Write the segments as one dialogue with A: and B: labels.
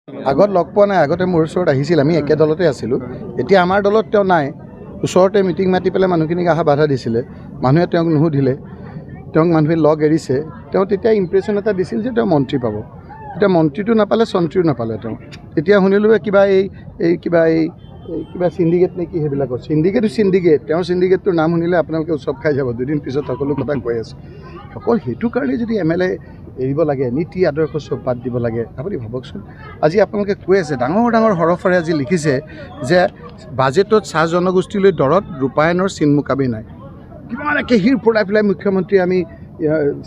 A: আগত লগ পোৱা নাই, আগতে মোৰ ওচৰত আহিছিল, আমি একে দলতে আছিলোঁ। এতিয়া আমাৰ দলত তেওঁ নাই। ওচৰতে মিটিং মাতি পেলাই মানুহখিনিক অহা বাধা দিছিলে, মানুহে তেওঁক নুসুধিলে, তেওঁক মানুহে লগ এৰিছে। তেওঁ তেতিয়া ইম্প্ৰেশ্যন এটা দিছিল যে তেওঁ মন্ত্ৰী পাব। এতিয়া মন্ত্ৰীটো নাপালে, চন্ত্ৰীও নাপালে তেওঁ। এতিয়া শুনিলোঁ কিবা চিণ্ডিকেট নে কি সেইবিলাকৰ চিণ্ডিকেট তেওঁৰ চিণ্ডিকেটটোৰ নাম শুনিলে আপোনালোকে উৎসৱ খাই যাব। দুদিন পিছত সকলো কথা কৈ আছোঁ। অকল সেইটো কাৰণে যদি MLA এৰিব লাগে, নীতি আদৰ্শ চব বাদ দিব লাগে, আপুনি ভাবকচোন। আজি আপোনালোকে কৈ আছে, ডাঙৰ ডাঙৰ হৰফেৰে আজি লিখিছে যে বাজেটত চাহ জনগোষ্ঠীলৈ দৰত ৰূপায়ণৰ চিন মোকাবি নাই। কিমান একে হিৰ পৰাই পেলাই মুখ্যমন্ত্ৰী আমি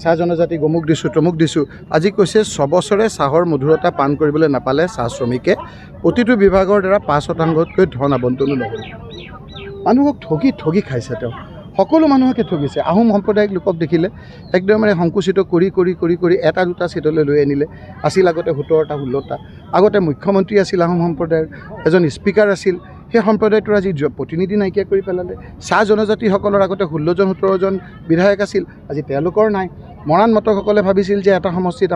A: চাহ জনজাতিক অমুক দিছোঁ তমুক দিছোঁ। আজি কৈছে 6 বছৰে চাহৰ মধুৰতা পাণ কৰিবলৈ নাপালে চাহ শ্ৰমিকে, প্ৰতিটো বিভাগৰ দ্বাৰা 5%তকৈ ধন আবণ্টনো নহ'ল। মানুহক ঠগি খাইছে তেওঁ, সকলো মানুহকে ঠগিছে। আহোম সম্প্ৰদায়িক লোকক দেখিলে একদম সংকুচিত কৰি এটা দুটা ছিটলৈ লৈ আনিলে। আছিল আগতে 17টা 16টা। আগতে মুখ্যমন্ত্ৰী আছিল আহোম সম্প্ৰদায়ৰ, এজন স্পীকাৰ আছিল, সেই সম্প্ৰদায়টোৰ আজি প্ৰতিনিধি নাইকিয়া কৰি পেলালে। চাহ জনজাতিসকলৰ আগতে 16জন 17জন বিধায়ক আছিল, আজি তেওঁলোকৰ নাই। মৰাণ মটকসকলে ভাবিছিল যে এটা সমষ্টিত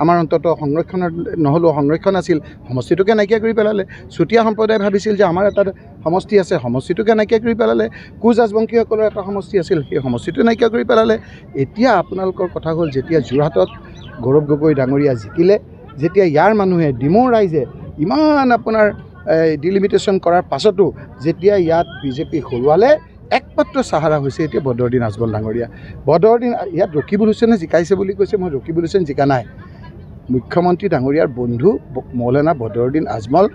A: আমাৰ অন্ততঃ সংৰক্ষণৰ নহ'লেও সংৰক্ষণ আছিল, সমষ্টিটোকে নাইকিয়া কৰি পেলালে। চুতীয়া সম্প্ৰদায়ে ভাবিছিল যে আমাৰ এটা সমষ্টি আছে, সমষ্টিটোকে নাইকিয়া কৰি পেলালে। কোচ ৰাজবংশীসকলৰ এটা সমষ্টি আছিল, সেই সমষ্টিটো নাইকিয়া কৰি পেলালে। এতিয়া আপোনালোকৰ কথা হ'ল, যেতিয়া যোৰহাটত গৌৰৱ গগৈ ডাঙৰীয়া জিকিলে, যেতিয়া ইয়াৰ মানুহে ডিমৌৰ ৰাইজে ইমান আপোনাৰ ডিলিমিটেশ্যন কৰাৰ পাছতো যেতিয়া ইয়াত বিজেপি হৰুৱালে, একমাত্ৰ চাহাৰা হৈছে এতিয়া বদৰুদ্দিন আজমল ডাঙৰীয়া। বদৰুদ্দিন ইয়াত ৰকিবুল হুছেইনে জিকাইছে বুলি কৈছে, মই ৰকিবুল হুছেইন জিকা নাই। মুখ্যমন্ত্ৰী ডাঙৰীয়াৰ বন্ধু মৌলানা বদৰুদ্দিন আজমল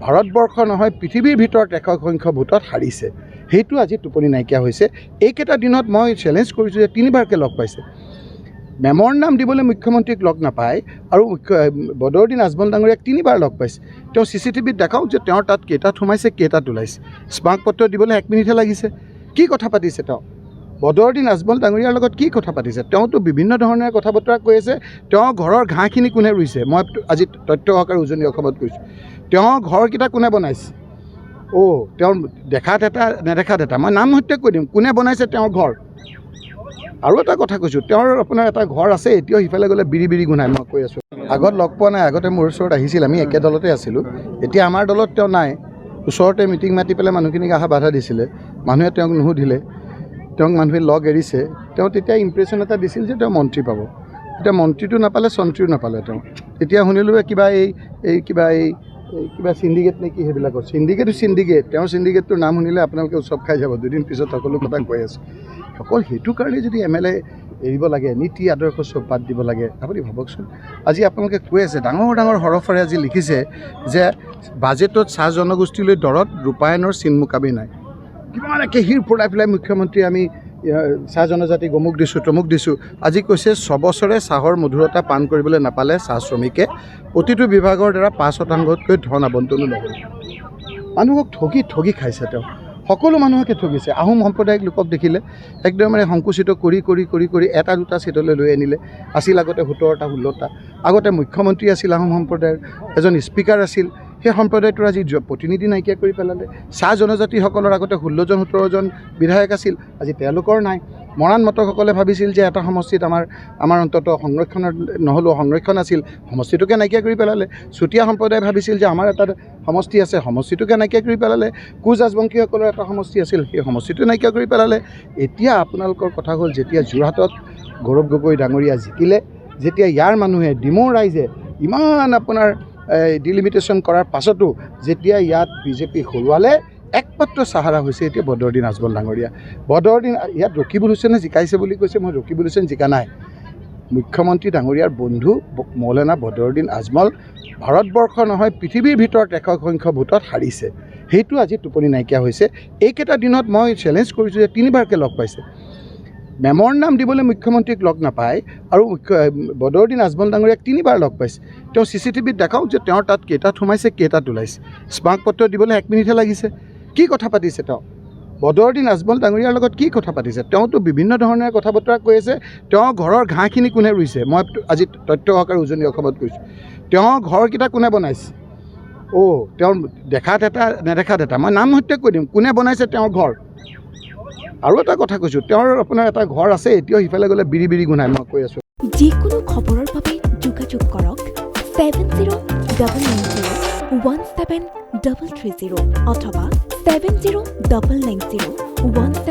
A: ভাৰতবৰ্ষ নহয় পৃথিৱীৰ ভিতৰত একক সংখ্যক ভোটত হাৰিছে। সেইটো আজি টোপনি নাইকিয়া হৈছে। এইকেইটা দিনত মই চেলেঞ্জ কৰিছোঁ যে 3বাৰকৈ লগ পাইছে। মেমৰ নাম দিবলৈ মুখ্যমন্ত্ৰীক লগ নাপায় আৰু বদৰুদ্দিন আজমল ডাঙৰীয়াক 3বাৰ লগ পাইছে। তেওঁ CCTVত দেখাওক যে তেওঁৰ তাত কেইটাত সোমাইছে, কেইটাত ওলাইছে। স্মাৰক পত্ৰ দিবলৈ 1 মিনিটহে লাগিছে। কি কথা পাতিছে তেওঁ? বদৰুদ্দিন আজমল ডাঙৰীয়াৰ লগত কি কথা পাতিছে? তেওঁতো বিভিন্ন ধৰণেৰে কথা বতৰা কৈ আছে। তেওঁৰ ঘৰৰ ঘাঁহখিনি কোনে ৰুইছে, মই আজি তথ্য সহকাৰে উজনি অসমত কৈছোঁ। তেওঁৰ ঘৰকেইটা কোনে বনাইছে? তেওঁ দেখাত এটা নেদেখাত এটা। মই নাম সৈতে কৈ দিম কোনে বনাইছে তেওঁৰ ঘৰ। আৰু এটা কথা কৈছোঁ, তেওঁৰ আপোনাৰ এটা ঘৰ আছে, এতিয়াও সিফালে গ'লে বিৰি গোন্ধায়। মই কৈ আছোঁ, আগত লগ পোৱা নাই, আগতে মোৰ ওচৰত আহিছিল, আমি একে দলতে আছিলোঁ। এতিয়া আমাৰ দলত তেওঁ নাই। ওচৰতে মিটিং মাতি পেলাই মানুহখিনিক অহা বাধা দিছিলে, মানুহে তেওঁক নুসুধিলে, তেওঁক মানুহে লগ এৰিছে। তেওঁ তেতিয়া ইম্প্ৰেশ্যন এটা দিছিল যে তেওঁ মন্ত্ৰী পাব। এতিয়া মন্ত্ৰীটো নাপালে, চন্ত্ৰীও নাপালে তেওঁ। এতিয়া শুনিলোঁ কিবা চিণ্ডিকেট নে কি সেইবিলাকৰ চিণ্ডিকেট তেওঁৰ চিণ্ডিকেটটোৰ নাম শুনিলে আপোনালোকে উৎসৱ খাই যাব। দুদিন পিছত সকলো কথা কৈ আছোঁ। অকল সেইটো কাৰণে যদি MLA এৰিব লাগে, নীতি আদৰ্শ চব বাদ দিব লাগে, আপুনি ভাবকচোন। আজি আপোনালোকে কৈ আছে, ডাঙৰ ডাঙৰ হৰফেৰে আজি লিখিছে যে বাজেটত চাহ জনগোষ্ঠীলৈ দৰত ৰূপায়ণৰ চিন মোকাবি নাই। কিমান একে হিৰ পৰাই পেলাই মুখ্যমন্ত্ৰী আমি চাহ জনজাতিক অমুক দিছোঁ তমুক দিছোঁ। আজি কৈছে 6 বছৰে চাহৰ মধুৰতা পাণ কৰিবলৈ নাপালে চাহ শ্ৰমিকে, প্ৰতিটো বিভাগৰ দ্বাৰা 5%তকৈ ধন আবণ্টনো নহ'ল। মানুহক ঠগি খাইছে তেওঁ, সকলো মানুহকে ঠগিছে। আহোম সম্প্ৰদায়িক লোকক দেখিলে একদম সংকুচিত কৰি এটা দুটা ছিটলৈ লৈ আনিলে। আছিল আগতে 17টা 16টা। আগতে মুখ্যমন্ত্ৰী আছিল আহোম সম্প্ৰদায়ৰ, এজন স্পীকাৰ আছিল, সেই সম্প্ৰদায়টোৰ আজি প্ৰতিনিধি নাইকিয়া কৰি পেলালে। চাহ জনজাতিসকলৰ আগতে 16জন 17জন বিধায়ক আছিল, আজি তেওঁলোকৰ নাই। মৰাণ মটকসকলে ভাবিছিল যে এটা সমষ্টিত আমাৰ অন্ততঃ সংৰক্ষণৰ নহ'লেও সংৰক্ষণ আছিল, সমষ্টিটোকে নাইকিয়া কৰি পেলালে। চুতীয়া সম্প্ৰদায়ে ভাবিছিল যে আমাৰ এটা সমষ্টি আছে, সমষ্টিটোকে নাইকিয়া কৰি পেলালে। কোচ ৰাজবংশীসকলৰ এটা সমষ্টি আছিল, সেই সমষ্টিটো নাইকিয়া কৰি পেলালে। এতিয়া আপোনালোকৰ কথা হ'ল, যেতিয়া যোৰহাটত গৌৰৱ গগৈ ডাঙৰীয়া জিকিলে, যেতিয়া ইয়াৰ মানুহে ডিমৌৰ ৰাইজে ইমান আপোনাৰ ডিলিমিটেশ্যন কৰাৰ পাছতো যেতিয়া ইয়াত বিজেপি হৰুৱালে, একমাত্ৰ চাহাৰা হৈছে এতিয়া বদৰুদ্দিন আজমল ডাঙৰীয়া। বদৰুদ্দিন ইয়াত ৰকিবুল হুছেইনে জিকাইছে বুলি কৈছে, মই ৰকিবুল হুছেইন জিকা নাই। মুখ্যমন্ত্ৰী ডাঙৰীয়াৰ বন্ধু মৌলানা বদৰুদ্দিন আজমল ভাৰতবৰ্ষ নহয় পৃথিৱীৰ ভিতৰত একক সংখ্যক ভোটত হাৰিছে। সেইটো আজি টোপনি নাইকিয়া হৈছে। এইকেইটা দিনত মই চেলেঞ্জ কৰিছোঁ যে 3বাৰকৈ লগ পাইছে। মেমৰ নাম দিবলৈ মুখ্যমন্ত্ৰীক লগ নাপায় আৰু বদৰুদ্দিন আজমল ডাঙৰীয়াক 3বাৰ লগ পাইছে। তেওঁ CCTVত দেখাওক যে তেওঁৰ তাত কেইটাত সোমাইছে, কেইটাত ওলাইছে। স্মাৰক পত্ৰ দিবলৈ 1 মিনিটহে লাগিছে। কি কথা পাতিছে তেওঁ? বদৰুদ্দিন আজমল ডাঙৰীয়াৰ লগত কি কথা পাতিছে? তেওঁতো বিভিন্ন ধৰণেৰে কথা বতৰা কৈ আছে। তেওঁৰ ঘৰৰ ঘাঁহখিনি কোনে ৰুইছে, মই আজি তথ্য সহকাৰে উজনি অসমত কৈছোঁ। তেওঁৰ ঘৰকেইটা কোনে বনাইছে? তেওঁ দেখাত এটা নেদেখাত এটা। মই নাম সৈতে কৈ দিম কোনে বনাইছে তেওঁৰ ঘৰ। আৰু এটা কথা কৈছোঁ, তেওঁৰ আপোনাৰ এটা ঘৰ আছে, এতিয়াও সিফালে গ'লে বিৰি গোন্ধায়। মই কৈ আছোঁ,
B: যিকোনো খবৰৰ বাবে যোগাযোগ কৰক 70 70901730 অথবা 709017